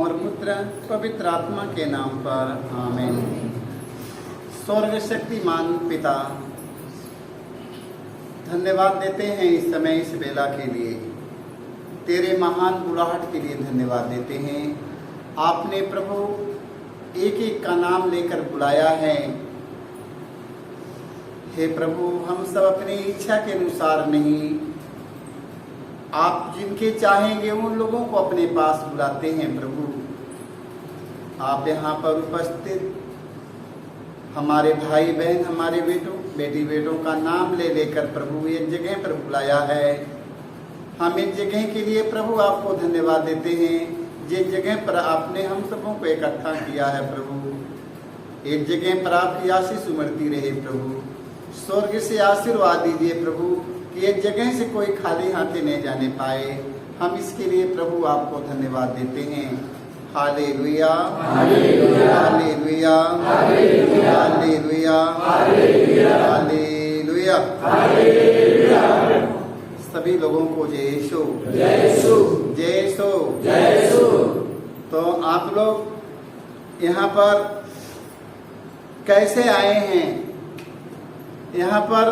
और पुत्र पवित्र आत्मा के नाम पर आमीन। स्वर्ग शक्तिमान पिता, धन्यवाद देते हैं इस समय इस बेला के लिए, तेरे महान बुलाहट के लिए धन्यवाद देते हैं। आपने प्रभु एक एक का नाम लेकर बुलाया है। हे प्रभु, हम सब अपनी इच्छा के अनुसार नहीं, आप जिनके चाहेंगे उन लोगों को अपने पास बुलाते हैं। प्रभु, आप यहाँ पर उपस्थित हमारे भाई बहन, हमारे बेटी बेटों का नाम ले लेकर प्रभु एक जगह पर बुलाया है। हम इस जगह के लिए प्रभु आपको धन्यवाद देते हैं, जिस जगह पर आपने हम सबों को इकट्ठा किया है। प्रभु, एक जगह पर आपकी आशीष उमड़ती रहे। प्रभु, स्वर्ग से आशीर्वाद दीजिए प्रभु, कि एक जगह से कोई खाली हाथे नहीं जाने पाए। हम इसके लिए प्रभु आपको धन्यवाद देते हैं। Hallelujah, hallelujah, hallelujah, hallelujah, hallelujah, hallelujah. सभी लोगों को जय यीशु, जय यीशु, जय यीशु, जय यीशु। तो आप लोग यहाँ पर कैसे आए हैं? यहाँ पर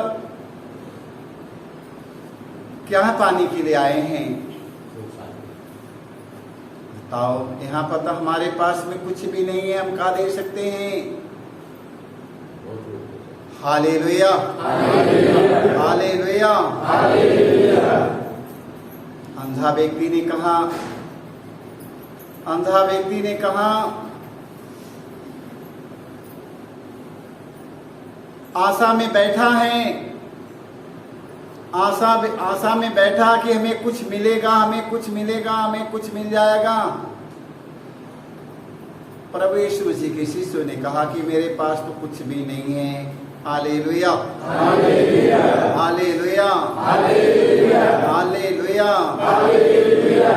क्या पाने के लिए आए हैं? बताओ। यहाँ पर तो हमारे पास में कुछ भी नहीं है, हम क्या दे सकते हैं? Hallelujah, hallelujah, hallelujah. अंधा व्यक्ति ने कहा, आशा में बैठा है, आशा में बैठा कि हमें कुछ मिलेगा, हमें कुछ मिलेगा, हमें कुछ मिल जाएगा। प्रभु यीशु मसीह के शिष्यों ने कहा कि मेरे पास तो कुछ भी नहीं है। Hallelujah, hallelujah, hallelujah, hallelujah, hallelujah, hallelujah.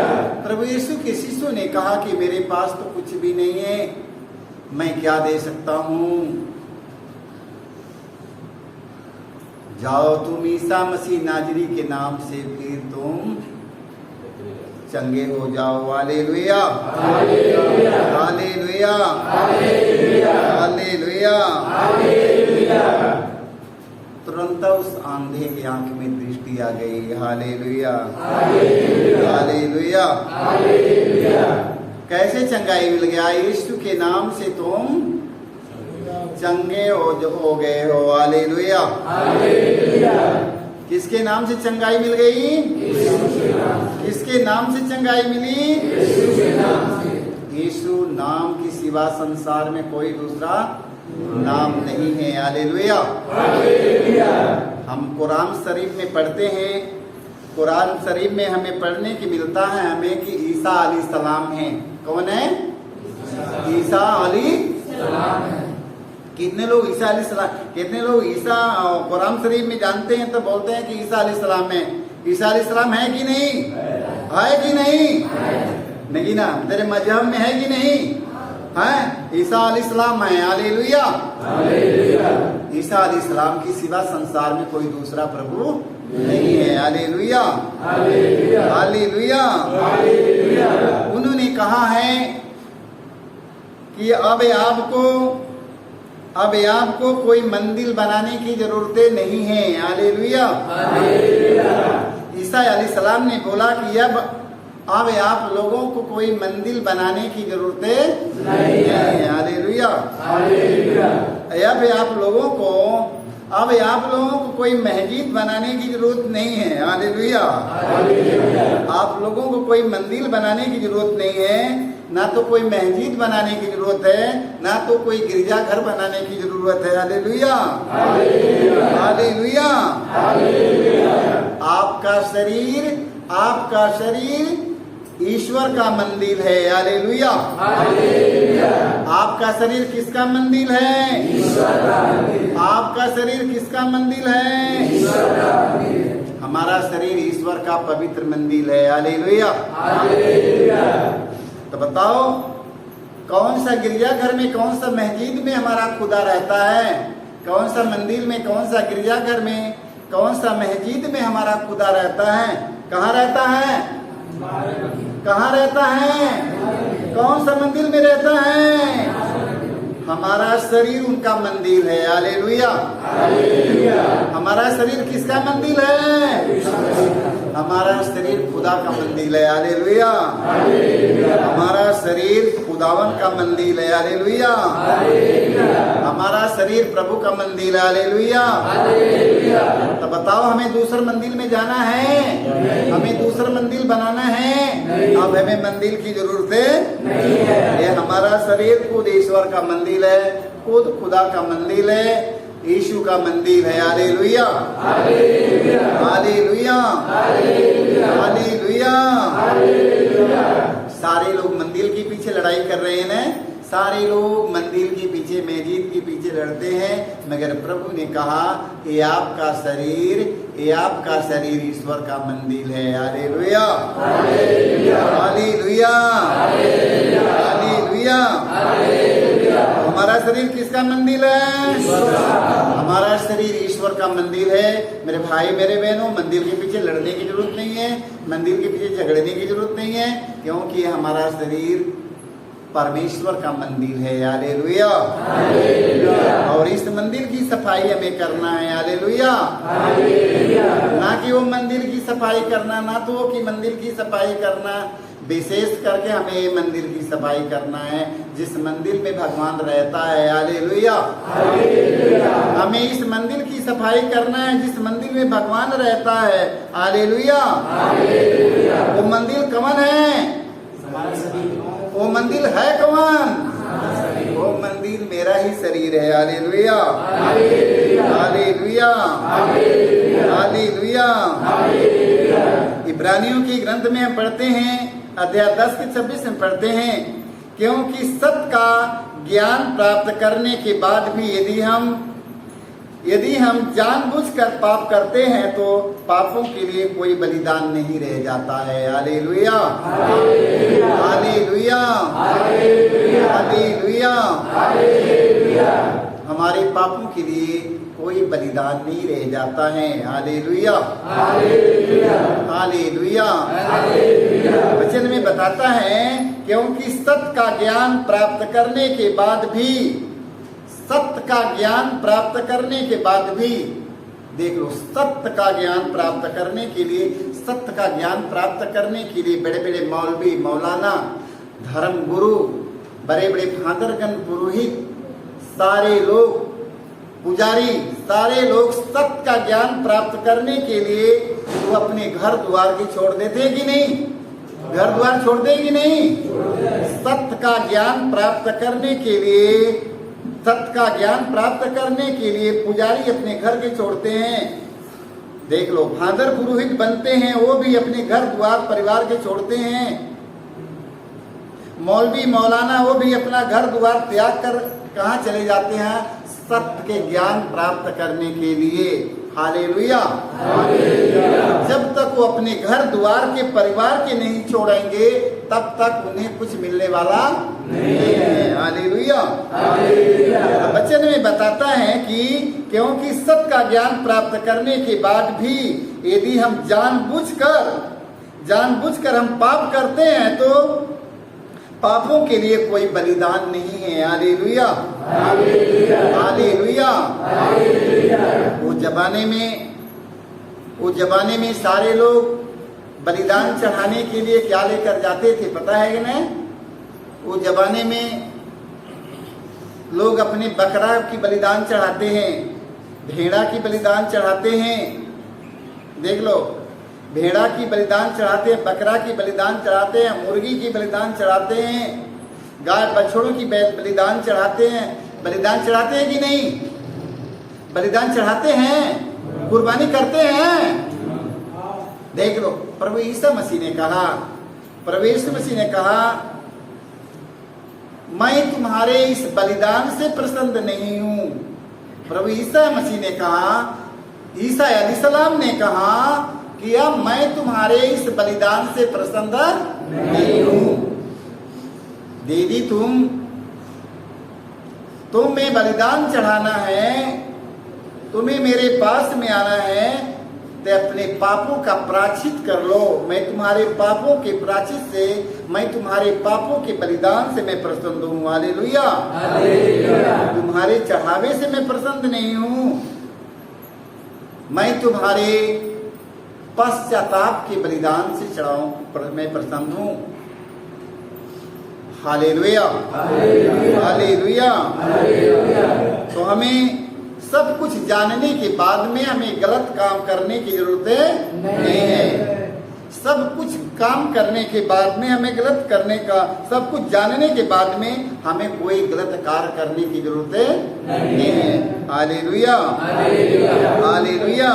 प्रभु यीशु के शिष्यों ने कहा कि मेरे पास तो कुछ भी नहीं है, मैं क्या दे सकता हूँ? जाओ तुम ईसा मसीह नाजरी के नाम से फिर तुम चंगे हो जाओ। Hallelujah, hallelujah, hallelujah, hallelujah, hallelujah. तुरंत उस आंधे की आंख में दृष्टि आ गई। Hallelujah, hallelujah, hallelujah. कैसे चंगाई मिल गया? यीशु के नाम से तुम चंगे हो गए हो। Hallelujah, hallelujah. किसके नाम से चंगाई मिल गई? किसके नाम से चंगाई मिली? यीशु नाम की सिवा संसार में कोई दूसरा नाम नहीं है। Hallelujah, hallelujah. हम कुरान शरीफ में पढ़ते हैं, कुरान शरीफ में हमें पढ़ने की मिलता है हमें कि ईसा अलैहिस्सलाम है। कौन है? ईसा अलैहिस्सलाम है। कितने लोग ईसा अलैहिस्सलाम, कितने लोग ईसा कुरान शरीफ में जानते हैं तो बोलते हैं कि ईसा अलैहिस्सलाम है। ईसा अलैहिस्सलाम है कि नहीं? है कि नहीं? नहीं ना? तेरे मजहब में है कि नहीं? है। ईसा अलैहिस्सलाम है। Hallelujah, hallelujah. ईसा अलैहिस्सलाम की सिवा संसार में कोई दूसरा प्रभु नहीं है। Hallelujah, hallelujah, hallelujah, hallelujah. उन्होंने कहा है कि अब आपको कोई मंदिर बनाने की जरूरत नहीं है। Hallelujah, hallelujah. ईसा अलैहिस्सलाम ने बोला कि अब आप लोगों को कोई मंदिर बनाने की जरूरत नहीं है। Hallelujah, hallelujah. अब आप लोगों को कोई मस्जिद बनाने की जरूरत नहीं है। Hallelujah, hallelujah. आप लोगों को कोई मंदिर बनाने की जरूरत नहीं है, ना तो कोई मस्जिद बनाने की जरूरत है, ना तो कोई गिरजाघर बनाने की जरूरत है। Hallelujah, hallelujah, hallelujah, hallelujah. आपका शरीर ईश्वर का मंदिर है। Hallelujah, hallelujah. आपका शरीर किसका मंदिर है? ईश्वर का मंदिर। आपका शरीर किसका मंदिर है? ईश्वर का मंदिर। हमारा शरीर ईश्वर का पवित्र मंदिर है। Hallelujah, hallelujah. तो बताओ, कौन सा गिरजाघर में, कौन सा मस्जिद में हमारा खुदा रहता है? कौन सा मंदिर में, कौन सा गिरजाघर में, कौन सा मस्जिद में हमारा खुदा रहता है? कहाँ रहता है? कहाँ रहता है? कौन सा मंदिर में रहता है? हमारा शरीर उनका मंदिर है। हालेलुया। हमारा शरीर किसका मंदिर है? हमारा शरीर खुदा का मंदिर है। हालेलुया। हमारा शरीर खुदावन का मंदिर है। हालेलुया। हमारा शरीर प्रभु का मंदिर है। हालेलुया। तो बताओ, हमें दूसरे मंदिर में जाना है? हमें दूसरा मंदिर बनाना है? अब हमें मंदिर की जरूरत है। ये हमारा शरीर खुद ईश्वर का मंदिर है, खुद खुदा का मंदिर है, यीशु का मंदिर है। हालेलुया। हालेलुया। हालेलुया। सारे लोग मंदिर के पीछे लड़ाई कर रहे हैं ना, सारे लोग मंदिर के पीछे, मस्जिद के पीछे लड़ते हैं, मगर प्रभु ने कहा ये आपका शरीर ईश्वर का मंदिर है। हालेलुया। हालेलुया। हालेलुया। हमारा शरीर किसका मंदिर है? हमारा शरीर ईश्वर का मंदिर है। मेरे भाई मेरे बहनों, मंदिर के पीछे लड़ने की जरूरत नहीं है, मंदिर के पीछे झगड़ने की जरूरत नहीं है, क्योंकि हमारा शरीर परमेश्वर का मंदिर है। हालेलुया। और इस मंदिर की सफाई हमें करना है। हालेलुया। ना कि वो मंदिर की सफाई करना, ना तो वो कि मंदिर की सफाई करना, विशेष करके हमें मंदिर की सफाई करना है जिस मंदिर में भगवान रहता है। हालेलुया। हमें इस मंदिर की सफाई करना है जिस मंदिर में भगवान रहता है। हालेलुया। वो मंदिर कौन है? वो मंदिर है कौन? वो मंदिर मेरा ही शरीर है। हालेलुया। हालेलुया। हालेलुया। इब्रानियों की ग्रंथ में हम पढ़ते हैं, अध्याय 10 के 26 में पढ़ते हैं, क्योंकि सत्य का ज्ञान प्राप्त करने के बाद भी यदि हम जानबूझकर पाप करते हैं तो पापों के लिए कोई बलिदान नहीं रह जाता है। हालेलुया। हालेलुया। हालेलुया। हमारे पापों के लिए कोई बलिदान नहीं रह जाता है। हालेलुया। हालेलुया। वचन में बताता है, क्योंकि सत्य का ज्ञान प्राप्त करने के बाद भी, सत्य का ज्ञान प्राप्त करने के बाद भी, देख लो, सत्य का ज्ञान प्राप्त करने के लिए, सत्य का ज्ञान प्राप्त करने के लिए बड़े बड़े मौलवी, मौलाना, धर्म गुरु, बड़े बड़े फादरगण, पुरोहित, सारे लोग, पुजारी, सारे लोग सत्य का ज्ञान प्राप्त करने के लिए वो अपने घर द्वार की छोड़ देते हैं कि नहीं? घर द्वार छोड़ दे कि नहीं? सत्य का ज्ञान प्राप्त करने के लिए, सत्य का ज्ञान प्राप्त करने के लिए पुजारी अपने घर के छोड़ते हैं। देख लो, फादर पुरोहित बनते हैं, वो भी अपने घर द्वार परिवार के छोड़ते हैं। मौलवी मौलाना वो भी अपना घर द्वार त्याग कर कहाँ चले जाते हैं? सत्य के ज्ञान प्राप्त करने के लिए। हालेलुया। जब तक वो अपने घर द्वार के परिवार के नहीं छोड़ेंगे तब तक उन्हें कुछ मिलने वाला नहीं है। हालेलुया। वचन में बताता है कि क्योंकि सत्य का ज्ञान प्राप्त करने के बाद भी यदि हम जानबूझकर हम पाप करते हैं तो पापों के लिए कोई बलिदान नहीं है। हालेलुया। हालेलुया। उस जमाने में सारे लोग बलिदान चढ़ाने के लिए क्या लेकर जाते थे पता है कि नहीं? उस जमाने में लोग अपने बकरा की बलिदान चढ़ाते हैं, भेड़ा की बलिदान चढ़ाते हैं। देख लो, भेड़ा की बलिदान चढ़ाते हैं, बकरा की बलिदान चढ़ाते हैं, मुर्गी की बलिदान चढ़ाते हैं, गाय बछड़ों की बलिदान चढ़ाते हैं। बलिदान चढ़ाते हैं कि नहीं? बलिदान चढ़ाते हैं, कुर्बानी करते हैं। देख लो, प्रभु यीशु मसीह ने कहा, मैं तुम्हारे इस बलिदान से प्रसन्न नहीं हूं। प्रभु यीशु मसीह ने कहा, ईसा अलैहिस्सलाम ने कहा कि अब मैं तुम्हारे इस बलिदान से प्रसन्न नहीं हूं। दीदी तुम्हें बलिदान चढ़ाना है, तुम्हें मेरे पास में आना है, ते अपने पापों का प्रायश्चित कर लो। मैं तुम्हारे पापों के प्रायश्चित से, मैं तुम्हारे पापों के बलिदान से मैं प्रसन्न हूँ। हालेलुया। तुम्हारे चढ़ावे से मैं प्रसन्न नहीं हूँ, मैं तुम्हारे पश्चाताप के बलिदान से चढ़ाऊं पर मैं प्रसन्न हूँ। Hallelujah, hallelujah. तो हमें सब कुछ जानने के बाद में हमें गलत काम करने की जरूरत नहीं है। सब कुछ काम करने के बाद में हमें गलत करने का, सब कुछ जानने के बाद में हमें कोई गलत कार्य करने की जरूरत नहीं है। Hallelujah, hallelujah.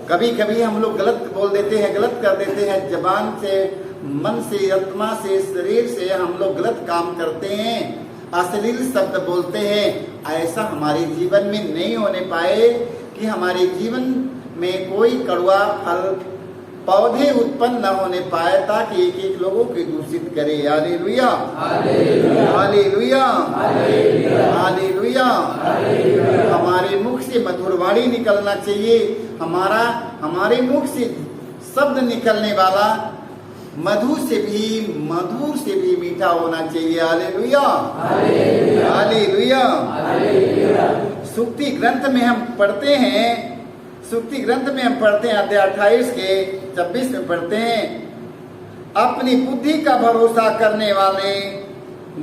कभी कभी हम लोग गलत बोल देते हैं, गलत कर देते हैं, जबान से, मन से, आत्मा से, शरीर से हम लोग गलत काम करते हैं, अश्लील शब्द बोलते हैं। ऐसा हमारे जीवन में नहीं होने पाए कि हमारे जीवन में कोई कड़वा फल पौधे उत्पन्न न होने पाए, ताकि एक एक लोगों को दूषित करे। Hallelujah, hallelujah, hallelujah. हमारे मुख से मधुर वाणी निकलना चाहिए। हमारे मुख से शब्द निकलने वाला मधु से भी मीठा होना चाहिए। Hallelujah, hallelujah. सुक्ति ग्रंथ में हम पढ़ते हैं, सुक्ति ग्रंथ में हम पढ़ते हैं, अध्याय 28 के 26 में पढ़ते हैं, अपनी बुद्धि का भरोसा करने वाले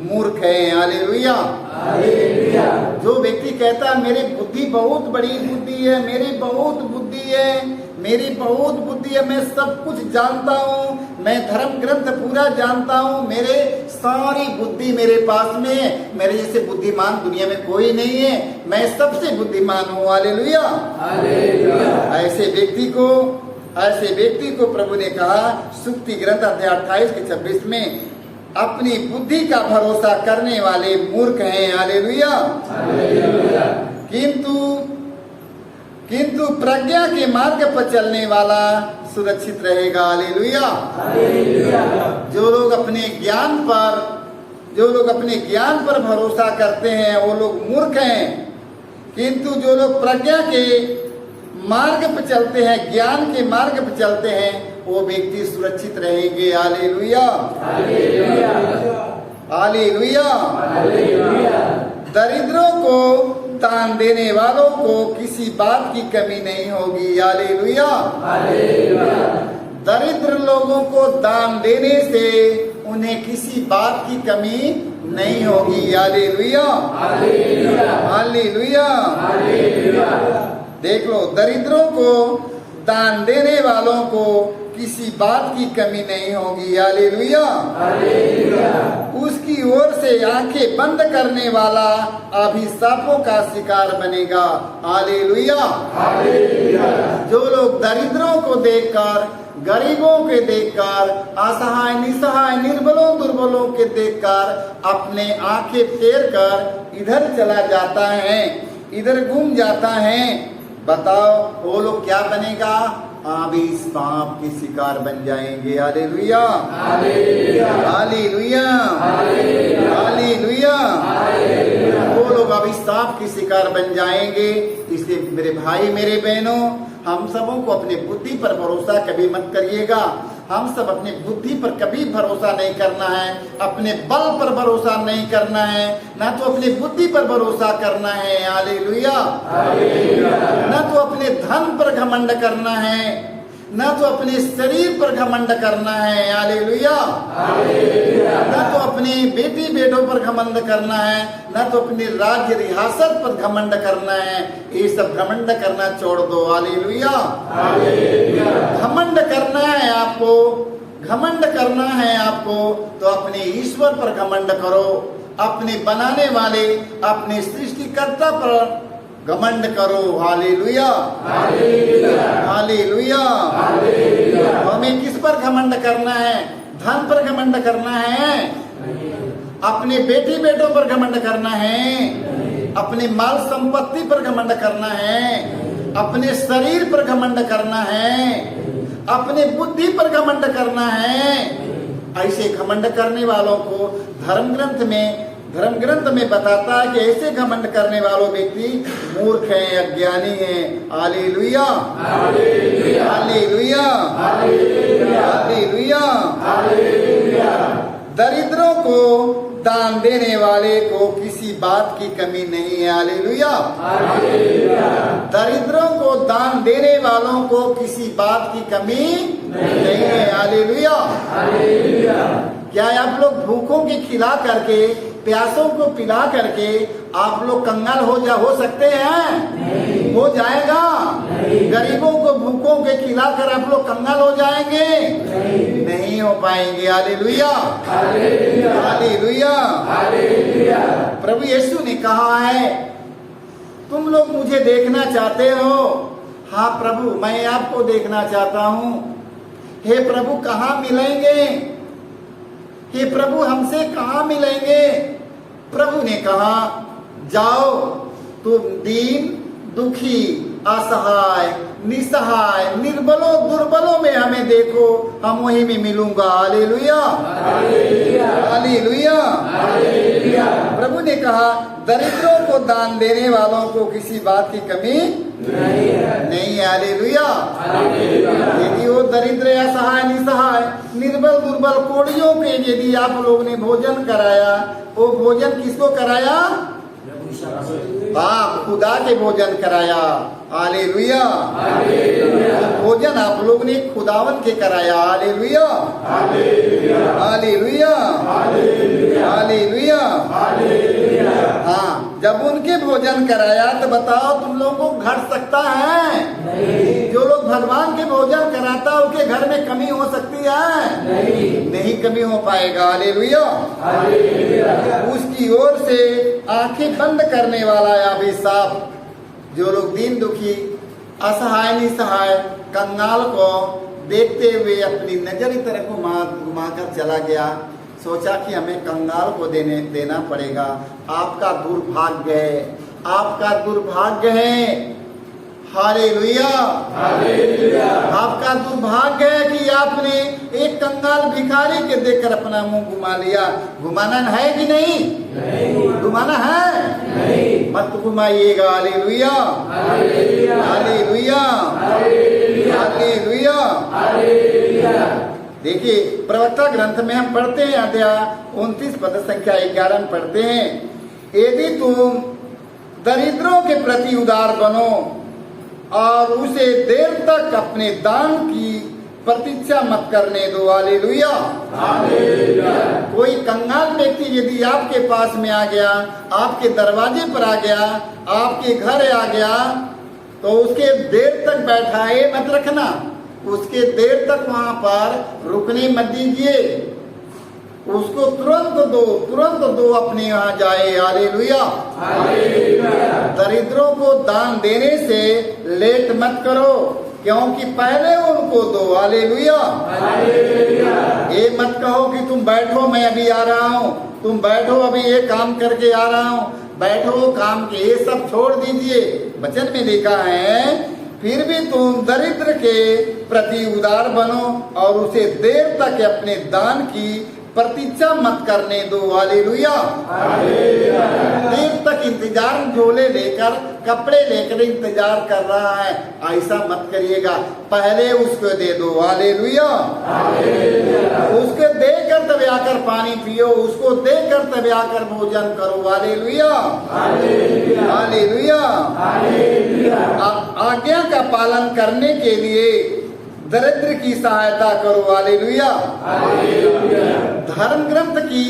मूर्ख हैं। हालेलुया। जो व्यक्ति कहता है मेरी बुद्धि बहुत बड़ी बुद्धि है, मेरी बहुत बुद्धि है, मेरी बहुत बुद्धि है, मैं सब कुछ जानता हूँ, मैं धर्म ग्रंथ पूरा जानता हूँ, मेरे सारी बुद्धि मेरे पास में है, मेरे जैसे बुद्धिमान दुनिया में कोई नहीं है, मैं सबसे बुद्धिमान हूँ। हालेलुया। ऐसे व्यक्ति को प्रभु ने कहा, सुक्ति ग्रंथ अध्याय 28 के 26 में, अपनी बुद्धि का भरोसा करने वाले मूर्ख हैं। हालेलुया। किंतु प्रज्ञा के मार्ग पर चलने वाला सुरक्षित रहेगा। हालेलुया। जो लोग अपने ज्ञान पर भरोसा करते हैं वो लोग मूर्ख हैं, किंतु जो लोग प्रज्ञा के मार्ग पर चलते हैं, ज्ञान के मार्ग पर चलते हैं, वो व्यक्ति सुरक्षित रहेंगे। Hallelujah, hallelujah. दरिद्रों को दान देने वालों को किसी बात की कमी नहीं होगी। हालेलुया। दरिद्र लोगों को दान देने से उन्हें किसी बात की कमी नहीं होगी। Hallelujah, hallelujah. देख लो, दरिद्रों को दान देने वालों को किसी बात की कमी नहीं होगी। हालेलुया। उसकी ओर से आंखें बंद करने वाला अभिशापों का शिकार बनेगा। हालेलुया। जो लोग दरिद्रों को देखकर, गरीबों के देखकर, असहाय, निसहाय, निर्बलों, दुर्बलों के देखकर अपने आंखें फेर कर इधर चला जाता है, इधर घूम जाता है, बताओ वो लोग क्या बनेगा? अभिशाप के शिकार बन जाएंगे। Hallelujah, hallelujah, hallelujah. वो लोग अभिशाप के शिकार बन जाएंगे। इसलिए मेरे भाई, मेरे बहनों, हम सबों को अपने बुद्धि पर भरोसा कभी मत करिएगा। हम सब अपनी बुद्धि पर कभी भरोसा नहीं करना है, अपने बल पर भरोसा नहीं करना है, ना तो अपनी बुद्धि पर भरोसा करना है। हालेलुया। ना तो अपने धन पर घमंड करना है, ना तो अपने शरीर पर घमंड करना है। हालेलुया। ना तो अपनी बेटी बेटों पर घमंड करना है, ना तो अपनी राज्य रियासत पर घमंड करना है। ये सब घमंड करना छोड़ दो। हालेलुया। घमंड करना है आपको, घमंड करना है आपको, तो अपने ईश्वर पर घमंड करो, अपने बनाने वाले, अपने सृष्टिकर्ता पर घमंड करो। Hallelujah, hallelujah. हमें किस पर घमंड करना है? धन पर घमंड करना है, अपने बेटी बेटों पर घमंड करना है, अपने माल संपत्ति पर घमंड करना है, अपने शरीर पर घमंड करना है, अपने बुद्धि पर घमंड करना है। ऐसे घमंड करने वालों को धर्म ग्रंथ में धर्म ग्रंथ में बताता है कि ऐसे घमंड करने वालों व्यक्ति मूर्ख हैं, अज्ञानी हैं। Hallelujah, hallelujah, hallelujah. दरिद्रों को दान देने वाले को किसी बात की कमी नहीं है। हालेलुया, दरिद्रों को दान देने वालों को किसी बात की कमी नहीं है। हालेलुया। क्या आप लोग भूखों के खिला करके, प्यासों को पिला करके आप लोग कंगाल हो सकते हैं? नहीं। हो जाएगा? नहीं। गरीबों को भूखों के खिलाकर आप लोग कंगाल हो जाएंगे? नहीं हो पाएंगे। Hallelujah, hallelujah. प्रभु यीशु ने कहा है, तुम लोग मुझे देखना चाहते हो? हाँ प्रभु, मैं आपको देखना चाहता हूँ। हे प्रभु, कहाँ मिलेंगे? हे प्रभु, हमसे कहाँ मिलेंगे? प्रभु ने कहा, जाओ तुम दीन, दुखी, असहाय, निसहाय, निर्बलों, दुर्बलों में हमें देखो, हम वहीं में मिलूंगा। Hallelujah, hallelujah. प्रभु ने कहा, दरिद्रों को दान देने वालों को किसी बात की कमी नहीं है। हालेलुया। यदि वो दरिद्र, असहाय, निसहाय, निर्बल, दुर्बल, कोढ़ियों के यदि आप लोग ने भोजन कराया, वो भोजन किसको कराया? आप खुदा के भोजन कराया। हालेलुया, भोजन आप लोग ने खुदावन के कराया। Hallelujah, hallelujah, hallelujah. हाँ, जब उनके भोजन कराया तो बताओ तुम लोगों को घट सकता है? नहीं। जो लोग भगवान के भोजन कराता उनके घर में कमी हो सकती है? नहीं कमी हो पाएगा। हालेलुया। उसकी ओर से आंखें बंद करने वाला अभिशाप। जो लोग दीन, दुखी, असहाय, निसहाय, कंगाल को देखते हुए अपनी नजर की तरफ घुमाकर चला गया, सोचा कि हमें कंगाल को देना पड़ेगा। आपका दुर्भाग्य है, आपका दुर्भाग्य है। हालेलुया, आपका दुर्भाग्य है कि आपने एक कंगाल भिखारी के देखकर अपना मुंह घुमा लिया। घुमाना है कि नहीं? घुमाना है? नहीं। मत घुमाइएगा। Hallelujah, hallelujah, hallelujah. देखिए, प्रवक्ता ग्रंथ में हम पढ़ते हैं, अध्याय 29 पद संख्या 11 में पढ़ते हैं, यदि तुम दरिद्रों के प्रति उदार बनो और उसे देर तक अपने दान की प्रतीक्षा मत करने दो। हालेलुया। कोई कंगाल व्यक्ति यदि आपके पास में आ गया, आपके दरवाजे पर आ गया, आपके घर आ गया, तो उसके देर तक बैठाए मत रखना, उसके देर तक वहां पर रुकने मत दीजिए, उसको तुरंत दो अपने यहाँ जाए। हालेलुया। दरिद्रों को दान देने से लेट मत करो, क्योंकि पहले उनको दो। हालेलुया। ये मत कहो कि तुम बैठो, मैं अभी आ रहा हूँ, तुम बैठो, अभी ये काम करके आ रहा हूँ, बैठो काम के, ये सब छोड़ दीजिए। वचन में लिखा है, फिर भी तुम दरिद्र के प्रति उदार बनो और उसे देर तक अपने दान की प्रतीक्षा मत करने दो। हालेलुया। देर तक इंतजार, झोले लेकर, कपड़े लेकर इंतजार कर रहा है, ऐसा मत करिएगा, पहले उसको दे दो। हालेलुया। उसको देकर तब आकर पानी पियो, उसको देकर तब आकर भोजन करो। Hallelujah, hallelujah. आज्ञा का पालन करने के लिए दरिद्र की सहायता करो। हालेलुया। धर्म ग्रंथ की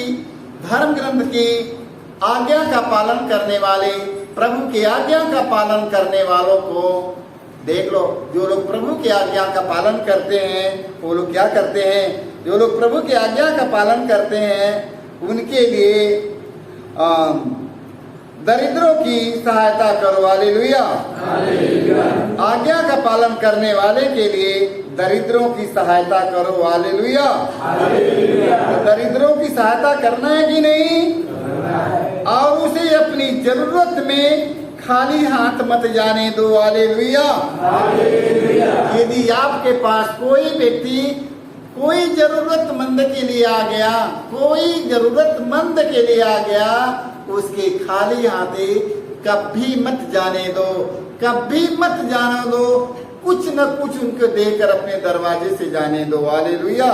आज्ञा का पालन करने वाले, प्रभु की आज्ञा का पालन करने वालों को देख लो। जो लोग प्रभु की आज्ञा का पालन करते हैं वो लोग क्या करते हैं? जो लोग प्रभु की आज्ञा का पालन करते हैं उनके लिए दरिद्रों की सहायता करो। हालेलुया। आज्ञा का पालन करने वाले के लिए दरिद्रों की सहायता करो। हालेलुया। दरिद्रों की सहायता करना है कि नहीं? और उसे अपनी जरूरत में खाली हाथ मत जाने दो। हालेलुया। यदि आपके पास कोई व्यक्ति कोई जरूरतमंद के लिए आ गया, कोई जरूरतमंद के लिए आ गया, उसके खाली हाथे कभी मत जाने दो, कभी मत जाने दो, कुछ न कुछ उनको देकर अपने दरवाजे से जाने दो। हालेलुया,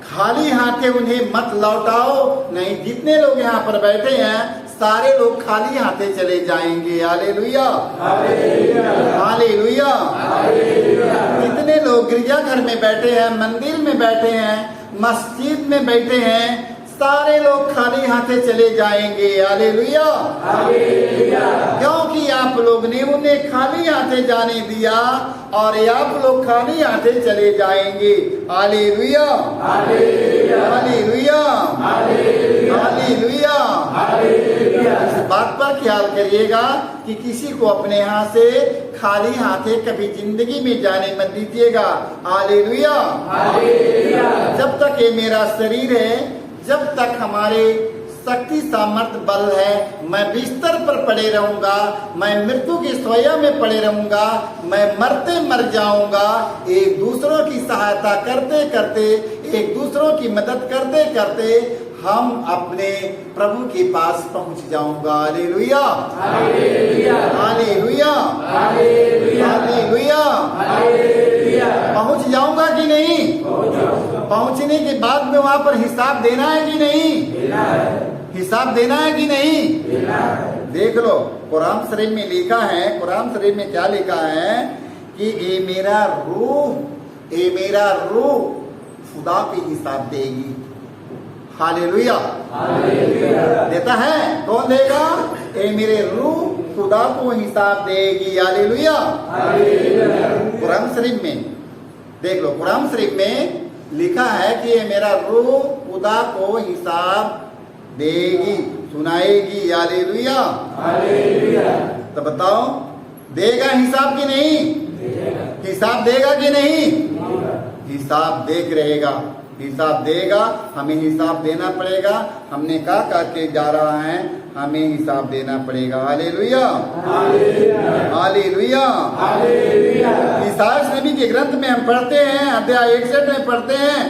खाली हाथे उन्हें मत लौटाओ। नहीं, जितने लोग यहाँ पर बैठे हैं सारे लोग खाली हाथे चले जाएंगे। Hallelujah, hallelujah. जितने लोग गिरजाघर में बैठे हैं, मंदिर में बैठे हैं, मस्जिद में बैठे हैं, सारे लोग खाली हाथे चले जाएंगे। हालेलुया, क्योंकि आप लोग ने उन्हें खाली हाथे जाने दिया और आप लोग खाली हाथे चले जाएंगे। Hallelujah, hallelujah, hallelujah. इस बात पर ख्याल करिएगा कि किसी को अपने यहाँ से खाली हाथे कभी जिंदगी में जाने मत दीजिएगा। हालेलुया, जब तक ये मेरा शरीर है, जब तक हमारे शक्ति सामर्थ बल है, मैं बिस्तर पर पड़े रहूंगा, मैं मृत्यु की सोया में पड़े रहूंगा, मैं मरते मर जाऊंगा। एक दूसरों की सहायता करते करते, एक दूसरों की मदद करते करते हम अपने प्रभु के पास पहुंच जाऊंगा। Hallelujah, hallelujah, hallelujah. पहुंच जाऊंगा कि नहीं? पहुंचने के बाद में वहां पर हिसाब देना है कि नहीं? हिसाब देना है कि नहीं? देख लो, कुरान शरीफ में लिखा है, कुरान शरीफ में क्या लिखा है कि ये मेरा रूह खुदा की हिसाब देगी। हालेलुया, देता है। कौन देगा? ए मेरे रूह खुदा को हिसाब देगी। हालेलुया। कुरान शरीफ में देख लो, कुरान शरीफ में लिखा है कि ये मेरा रूह खुदा को हिसाब देगी, सुनाएगी। हालेलुया, तो बताओ, देगा हिसाब कि नहीं? हिसाब देगा कि नहीं? हिसाब देख रहेगा, हिसाब देगा। हमें हिसाब देना पड़ेगा। हमने क्या करके जा रहा है, हमें हिसाब देना पड़ेगा। Hallelujah, hallelujah. ईसाया नबी के ग्रंथ में हम पढ़ते हैं, अध्याय 61 में पढ़ते हैं,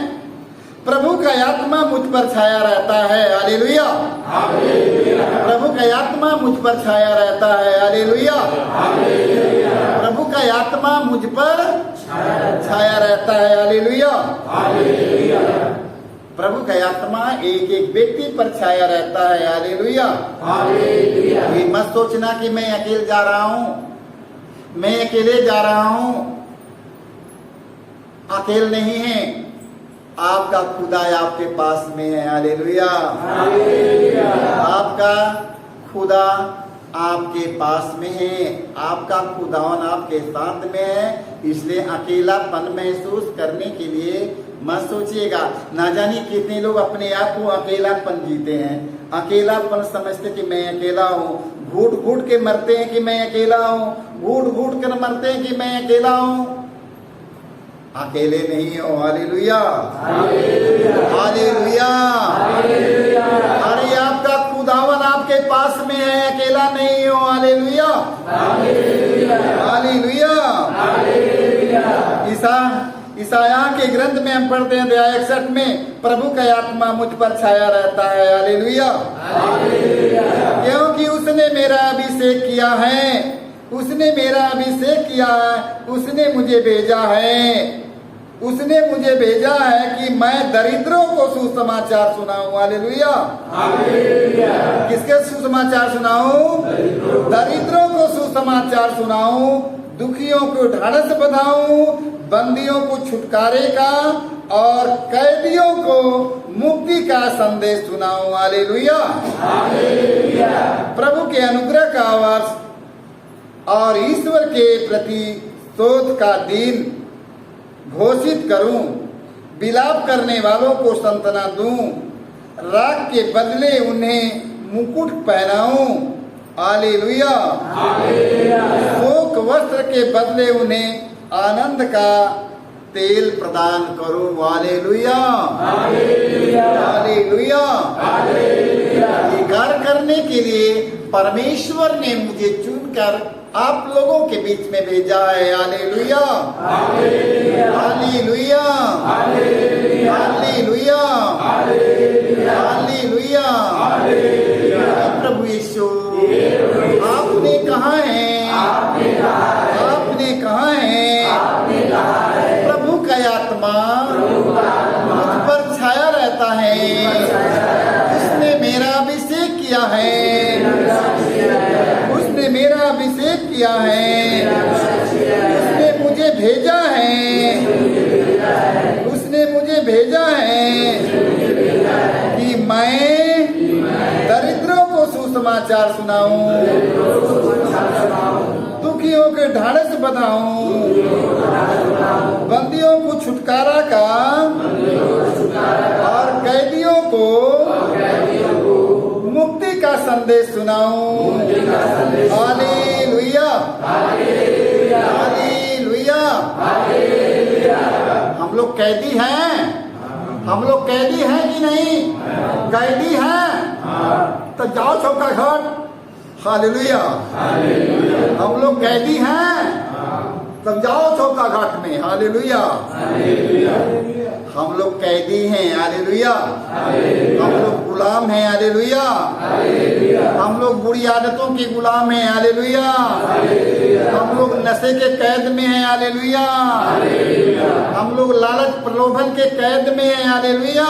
प्रभु का आत्मा मुझ पर छाया रहता है। हालेलुया, प्रभु का आत्मा मुझ पर छाया रहता है। हालेलुया, प्रभु का आत्मा मुझ पर छाया रहता है। हालेलुया, प्रभु का आत्मा एक एक व्यक्ति पर छाया रहता है। हालेलुया, ये मत सोचना कि मैं अकेले जा रहा हूँ, मैं अकेले जा रहा हूँ। अकेले नहीं है, आपका खुदा आपके पास में है। हालेलुया, आपका खुदा आपके पास में है, आपका खुदावन आपके साथ में है। इसलिए अकेलापन महसूस करने के लिए मत सोचिएगा। ना जाने कितने लोग अपने आप को अकेलापन जीते हैं, अकेलापन समझते कि मैं अकेला हूँ, घूट घूट के मरते हैं कि मैं अकेला हूँ, घूट घूट कर मरते हैं कि मैं अकेला हूँ। अकेले नहीं हो। Hallelujah, hallelujah. अरे आपका खुदावन आपके पास में है, अकेला नहीं हो। Hallelujah, hallelujah. ईसाया के ग्रंथ में हम पढ़ते हैं, अध्याय 61 में, प्रभु का आत्मा मुझ पर छाया रहता है। हालेलुया, क्योंकि उसने मेरा अभिषेक किया है, उसने मेरा अभिषेक किया है, उसने मुझे भेजा है, उसने मुझे भेजा है कि मैं दरिद्रों को सुसमाचार सुनाऊं। हालेलुया, किसके सुसमाचार सुनाऊं? दरिद्रों को सुसमाचार सुनाऊं, दुखियों को ढाढ़स बंधाऊं, बंदियों को छुटकारे का और कैदियों को मुक्ति का संदेश सुनाऊं। हालेलुया, प्रभु के अनुग्रह का आवाज और ईश्वर के प्रति स्तोत्र का दिन घोषित करूं, विलाप करने वालों को सांत्वना दूं, राग के बदले उन्हें मुकुट पहनाऊं। हालेलुया, शोक वस्त्र के बदले उन्हें आनंद का तेल प्रदान करूं। Hallelujah, hallelujah. ये कार्य करने के लिए परमेश्वर ने मुझे चुनकर आप लोगों के बीच में भेजा है। Hallelujah, hallelujah, hallelujah, hallelujah. प्रभु यीशु आपने कहा है, आपने कहा है, प्रभु का आत्मा मुझ पर छाया रहता है, उसने मेरा अभिषेक किया है, उसने मेरा अभिषेक किया है, उसने मुझे भेजा है, उसने मुझे भेजा है कि मैं दरिद्रों को सुसमाचार सुनाऊं, दुखियों के ढाढ़स बताऊं, बंदियों को छुटकारा का और कैदियों को मुक्ति का संदेश सुनाऊं। Hallelujah, hallelujah. हम लोग कैदी हैं, हम लोग कैदी हैं कि नहीं? कैदी हैं तो जाओ चौका घाट। हालेलुया, हम लोग कैदी हैं तब जाओ चौका घाट में। हालेलुया, हम लोग कैदी हैं। हालेलुया, हम लोग गुलाम हैं। हालेलुया, हम लोग बुरी आदतों के गुलाम हैं। हालेलुया, हम लोग नशे के कैद में हैं। हालेलुया, हम लोग लालच प्रलोभन के कैद में हैं। हालेलुया,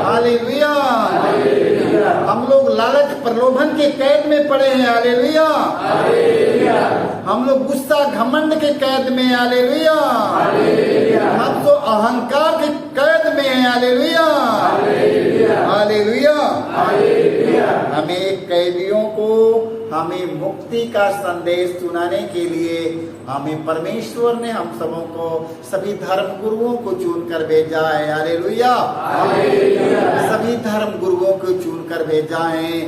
हालेलुया, हम लोग लालच प्रलोभन के कैद में पड़े हैं। हालेलुया, हम लोग गुस्सा घमंड के कैद में। हालेलुया, हम तो अहंकार के कैद में हैं। Hallelujah, hallelujah. हमें कैदियों को हमें मुक्ति का संदेश सुनाने के लिए हमें परमेश्वर ने हम सबों को सभी धर्म गुरुओं को चुनकर भेजा है। हालेलुया, सभी धर्म गुरुओं को चुनकर भेजा है,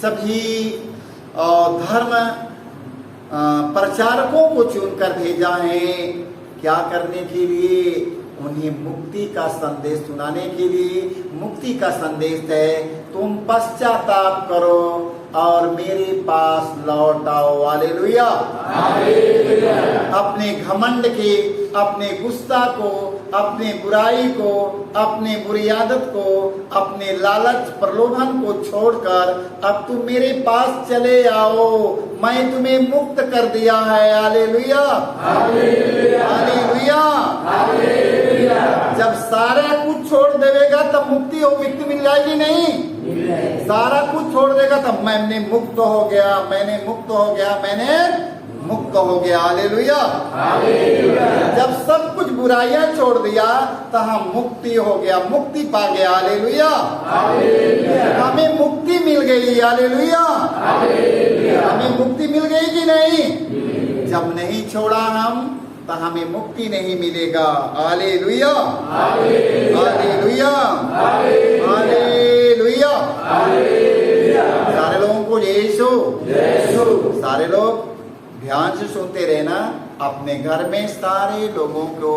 सभी धर्म प्रचारकों को चुनकर भेजा है। क्या करने के लिए? उन्हें मुक्ति का संदेश सुनाने के लिए। मुक्ति का संदेश है तुम पश्चाताप करो और मेरे पास लौट आओ। हालेलुया, अपने घमंड के, अपने गुस्सा को, अपने बुराई को, अपने बुरी आदत को, अपने लालच प्रलोभन को छोड़कर अब तुम मेरे पास चले आओ, मैं तुम्हें मुक्त कर दिया है। Hallelujah, hallelujah. जब सारा कुछ छोड़ देगा तब मुक्ति हो, मुक्ति मिल जाएगी नहीं? सारा कुछ छोड़ देगा तब मैंने मुक्त हो गया, मैंने मुक्त हो गया, मैंने मुक्त हो गया। हालेलुया, जब सब कुछ बुराइयां छोड़ दिया तो हम मुक्ति हो गया, मुक्ति पा गया। हालेलुया, हमें मुक्ति मिल गई। हालेलुया, हमें मुक्ति मिल गई कि नहीं? जब नहीं छोड़ा हम तो हमें मुक्ति नहीं मिलेगा। Hallelujah, hallelujah, hallelujah. सारे लोगों को यीशु, सारे लोग ध्यान से सुनते रहना। अपने घर में सारे लोगों को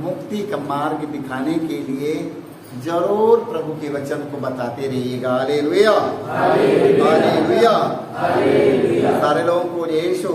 मुक्ति का मार्ग दिखाने के लिए जरूर प्रभु के वचन को बताते रहिएगा। Hallelujah, hallelujah. सारे लोगों को यीशु